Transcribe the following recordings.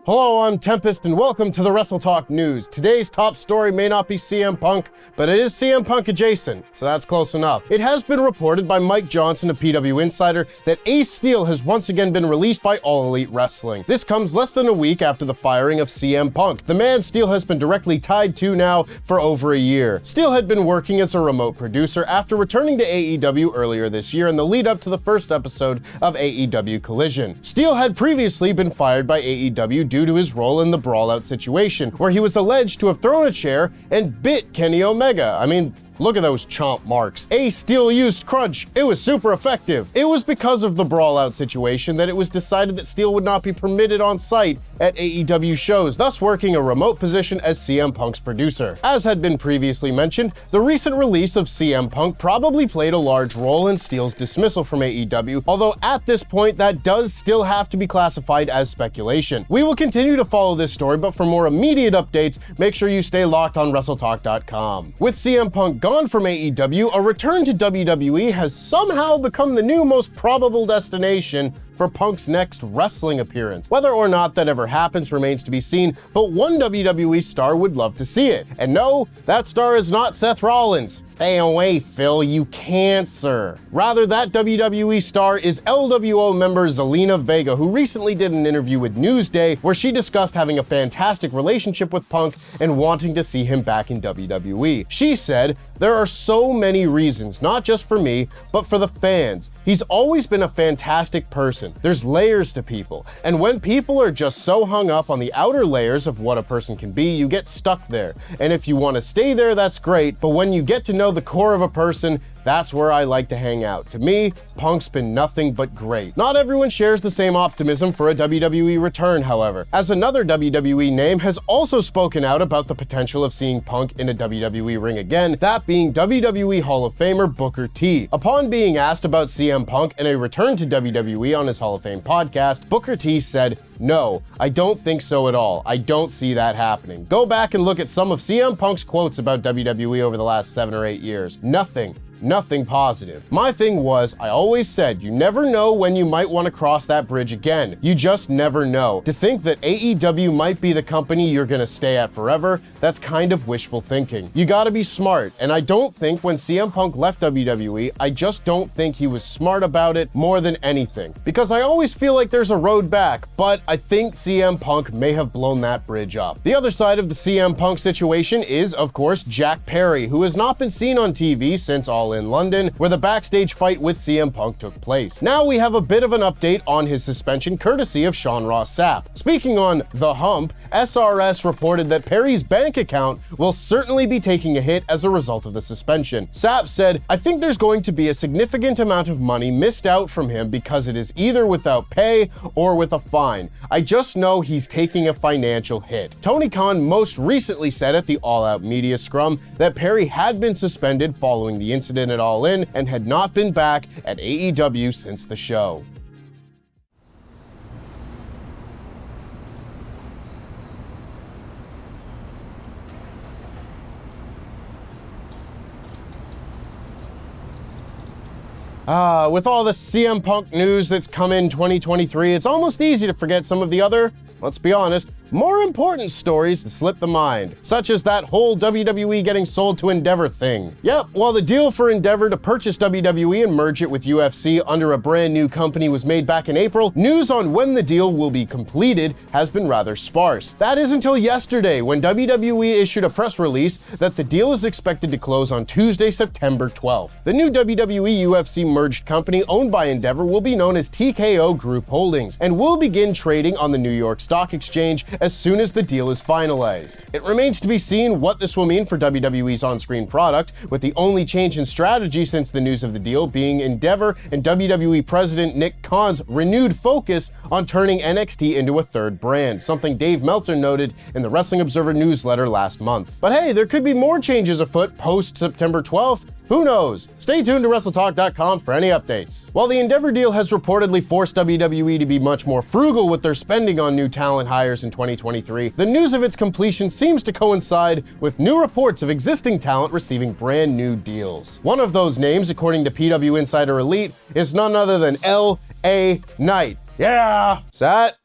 Hello, I'm Tempest, and welcome to the WrestleTalk news. Today's top story may not be CM Punk, but it is CM Punk adjacent, so that's close enough. It has been reported by Mike Johnson of PW Insider that Ace Steel has once again been released by All Elite Wrestling. This comes less than a week after the firing of CM Punk, the man Steel has been directly tied to now for over a year. Steel had been working as a remote producer after returning to AEW earlier this year in the lead up to the first episode of AEW Collision. Steel had previously been fired by AEW due to his role in the Brawlout situation, where he was alleged to have thrown a chair and bit Kenny Omega. I mean, look at those chomp marks. Ace Steel used Crunch. It was super effective. It was because of the Brawlout situation that it was decided that Steel would not be permitted on site at AEW shows, thus working a remote position as CM Punk's producer. As had been previously mentioned, the recent release of CM Punk probably played a large role in Steel's dismissal from AEW, although at this point that does still have to be classified as speculation. We will continue to follow this story, but for more immediate updates, make sure you stay locked on WrestleTalk.com. With CM Punk gone from AEW, a return to WWE has somehow become the new most probable destination for Punk's next wrestling appearance. Whether or not that ever happens remains to be seen, but one WWE star would love to see it. And no, that star is not Seth Rollins. Stay away, Phil, you cancer. Rather, that WWE star is LWO member Zelina Vega, who recently did an interview with Newsday where she discussed having a fantastic relationship with Punk and wanting to see him back in WWE. She said, "There are so many reasons, not just for me, but for the fans. He's always been a fantastic person. There's layers to people, and when people are just so hung up on the outer layers of what a person can be, you get stuck there. And if you want to stay there, that's great, but when you get to know the core of a person, that's where I like to hang out. To me, Punk's been nothing but great." Not everyone shares the same optimism for a WWE return, however, as another WWE name has also spoken out about the potential of seeing Punk in a WWE ring again, that being WWE Hall of Famer Booker T. Upon being asked about CM Punk and a return to WWE on his Hall of Fame podcast, Booker T said, "No, I don't think so at all. I don't see that happening. Go back and look at some of CM Punk's quotes about WWE over the last 7 or 8 years. Nothing positive. My thing was, I always said, you never know when you might want to cross that bridge again. You just never know. To think that AEW might be the company you're gonna stay at forever, that's kind of wishful thinking. You gotta be smart, and I don't think when CM Punk left WWE, I just don't think he was smart about it more than anything. Because I always feel like there's a road back, but I think CM Punk may have blown that bridge up." The other side of the CM Punk situation is, of course, Jack Perry, who has not been seen on TV since All In London, where the backstage fight with CM Punk took place. Now we have a bit of an update on his suspension courtesy of Sean Ross Sapp. Speaking on The Hump, SRS reported that Perry's bank account will certainly be taking a hit as a result of the suspension. Sapp said, "I think there's going to be a significant amount of money missed out from him because it is either without pay or with a fine. I just know he's taking a financial hit." Tony Khan most recently said at the All Out Media Scrum that Perry had been suspended following the incident at All In and had not been back at AEW since the show. With all the CM Punk news that's come in 2023, it's almost easy to forget some of the other, let's be honest, more important stories that slip the mind, such as that whole WWE getting sold to Endeavor thing. Yep, while the deal for Endeavor to purchase WWE and merge it with UFC under a brand new company was made back in April, news on when the deal will be completed has been rather sparse. That is until yesterday, when WWE issued a press release that the deal is expected to close on Tuesday, September 12th. The new WWE UFC merged company owned by Endeavor will be known as TKO Group Holdings and will begin trading on the New York Stock Exchange as soon as the deal is finalized. It remains to be seen what this will mean for WWE's on-screen product, with the only change in strategy since the news of the deal being Endeavor and WWE President Nick Khan's renewed focus on turning NXT into a third brand, something Dave Meltzer noted in the Wrestling Observer newsletter last month. But hey, there could be more changes afoot post-September 12th. Who knows? Stay tuned to WrestleTalk.com for any updates. While the Endeavor deal has reportedly forced WWE to be much more frugal with their spending on new talent hires in 2023, the news of its completion seems to coincide with new reports of existing talent receiving brand new deals. One of those names, according to PW Insider Elite, is none other than L.A. Knight. Yeah! Sat!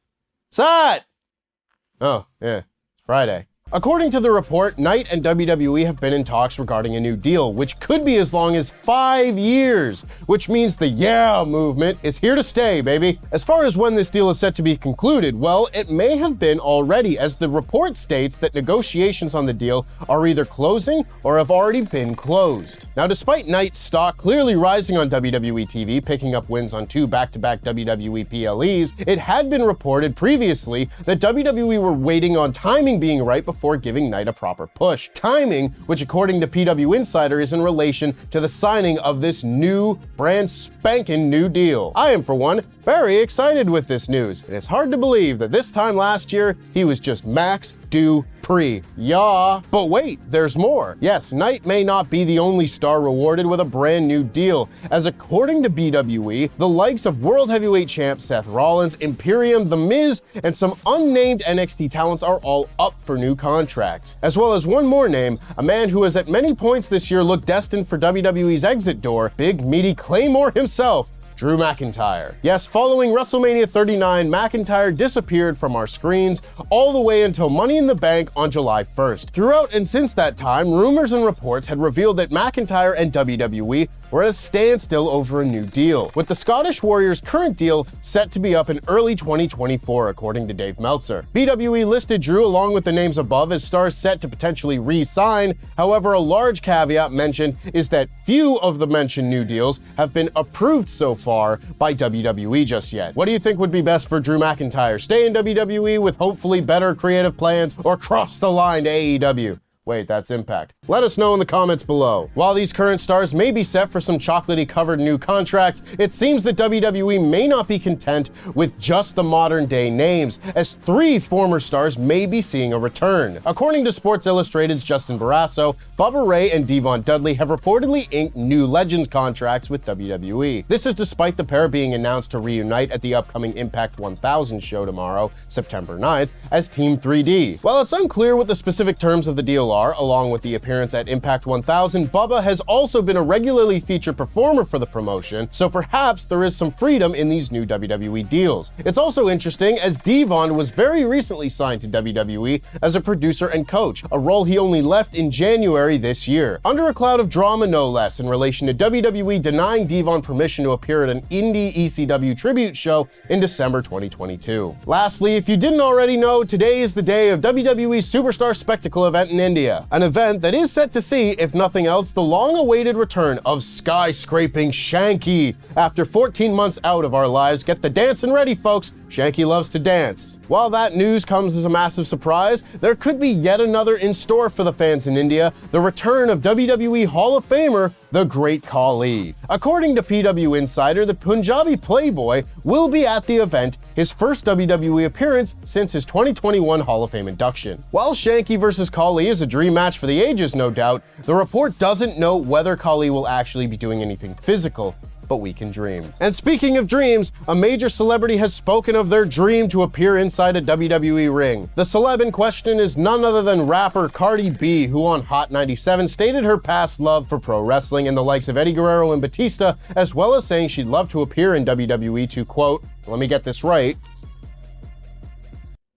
Oh, yeah, Friday. According to the report, Knight and WWE have been in talks regarding a new deal, which could be as long as 5 years, which means the yeah movement is here to stay, baby. As far as when this deal is set to be concluded, well, it may have been already, as the report states that negotiations on the deal are either closing or have already been closed. Now, despite Knight's stock clearly rising on WWE TV, picking up wins on 2 back-to-back WWE PLEs, it had been reported previously that WWE were waiting on timing being right before giving Knight a proper push. Timing, which according to PW Insider is in relation to the signing of this new, brand spanking new deal. I am, for one, very excited with this news. It is hard to believe that this time last year, he was just Max Dupree. Yeah. But wait, there's more. Yes, Knight may not be the only star rewarded with a brand new deal, as according to BWE, the likes of World Heavyweight Champ Seth Rollins, Imperium, The Miz, and some unnamed NXT talents are all up for new contracts. As well as one more name, a man who has at many points this year looked destined for WWE's exit door, big meaty Claymore himself, Drew McIntyre. Yes, following WrestleMania 39, McIntyre disappeared from our screens all the way until Money in the Bank on July 1st. Throughout and since that time, rumors and reports had revealed that McIntyre and WWE were at a standstill over a new deal, with the Scottish Warrior's current deal set to be up in early 2024, according to Dave Meltzer. BWE listed Drew along with the names above as stars set to potentially re-sign. However, a large caveat mentioned is that few of the mentioned new deals have been approved so far by WWE just yet. What do you think would be best for Drew McIntyre? Stay in WWE with hopefully better creative plans, or cross the line to AEW? Wait, that's Impact. Let us know in the comments below. While these current stars may be set for some chocolatey covered new contracts, it seems that WWE may not be content with just the modern day names, as 3 former stars may be seeing a return. According to Sports Illustrated's Justin Barrasso, Bubba Ray and Devon Dudley have reportedly inked new Legends contracts with WWE. This is despite the pair being announced to reunite at the upcoming Impact 1000 show tomorrow, September 9th, as Team 3D. While it's unclear what the specific terms of the deal are, along with the appearance at Impact 1000, Bubba has also been a regularly featured performer for the promotion, so perhaps there is some freedom in these new WWE deals. It's also interesting as Devon was very recently signed to WWE as a producer and coach, a role he only left in January this year, under a cloud of drama no less, in relation to WWE denying Devon permission to appear at an indie ECW tribute show in December 2022. Lastly, if you didn't already know, today is the day of WWE's Superstar Spectacle event in India. An event that is set to see, if nothing else, the long-awaited return of skyscraping Shanky. After 14 months out of our lives, get the dancing ready, folks. Shanky loves to dance. While that news comes as a massive surprise, there could be yet another in store for the fans in India, the return of WWE Hall of Famer, the Great Khali. According to PW Insider, the Punjabi Playboy will be at the event, his first WWE appearance since his 2021 Hall of Fame induction. While Shanky versus Khali is a dream match for the ages, no doubt, the report doesn't know whether Khali will actually be doing anything physical, but we can dream. And speaking of dreams, a major celebrity has spoken of their dream to appear inside a WWE ring. The celeb in question is none other than rapper Cardi B, who on Hot 97 stated her past love for pro wrestling and the likes of Eddie Guerrero and Batista, as well as saying she'd love to appear in WWE to, quote, let me get this right,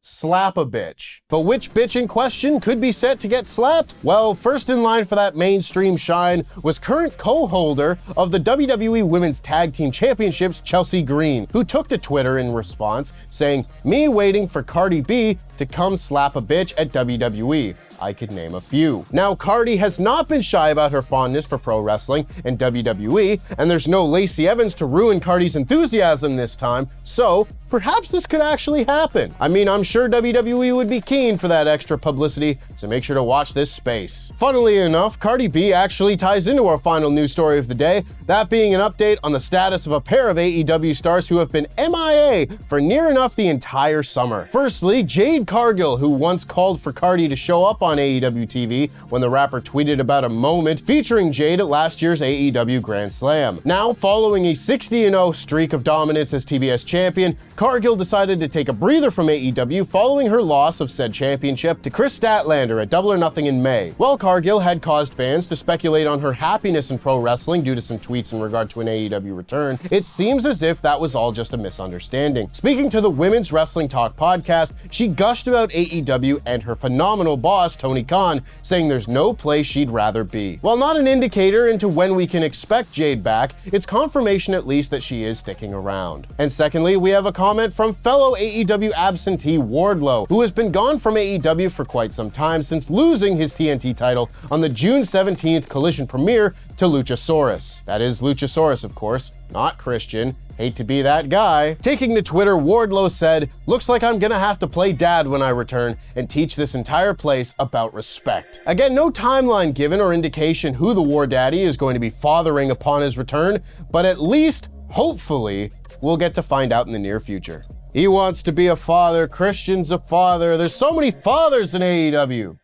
slap a bitch. But which bitch in question could be set to get slapped? Well, first in line for that mainstream shine was current co-holder of the WWE Women's Tag Team Championships, Chelsea Green, who took to Twitter in response, saying, "Me waiting for Cardi B to come slap a bitch at WWE. I could name a few." Now, Cardi has not been shy about her fondness for pro wrestling and WWE, and there's no Lacey Evans to ruin Cardi's enthusiasm this time, so perhaps this could actually happen. I mean, I'm sure WWE would be keen for that extra publicity, so make sure to watch this space. Funnily enough, Cardi B actually ties into our final news story of the day, that being an update on the status of a pair of AEW stars who have been MIA for near enough the entire summer. Firstly, Jade Cargill, who once called for Cardi to show up on AEW TV when the rapper tweeted about a moment featuring Jade at last year's AEW Grand Slam. Now, following a 60-0 streak of dominance as TBS champion, Cargill decided to take a breather from AEW following her loss of said championship to Chris Statlander at Double or Nothing in May. While Cargill had caused fans to speculate on her happiness in pro wrestling due to some tweets in regard to an AEW return, it seems as if that was all just a misunderstanding. Speaking to the Women's Wrestling Talk podcast, she gushed gushed about AEW and her phenomenal boss, Tony Khan, saying there's no place she'd rather be. While not an indicator into when we can expect Jade back, it's confirmation at least that she is sticking around. And secondly, we have a comment from fellow AEW absentee Wardlow, who has been gone from AEW for quite some time since losing his TNT title on the June 17th Collision premiere to Luchasaurus. That is Luchasaurus, of course, not Christian. Hate to be that guy. Taking to Twitter, Wardlow said, "Looks like I'm gonna have to play dad when I return and teach this entire place about respect." Again, no timeline given or indication who the War Daddy is going to be fathering upon his return, but at least, hopefully, we'll get to find out in the near future. He wants to be a father, Christian's a father, there's so many fathers in AEW.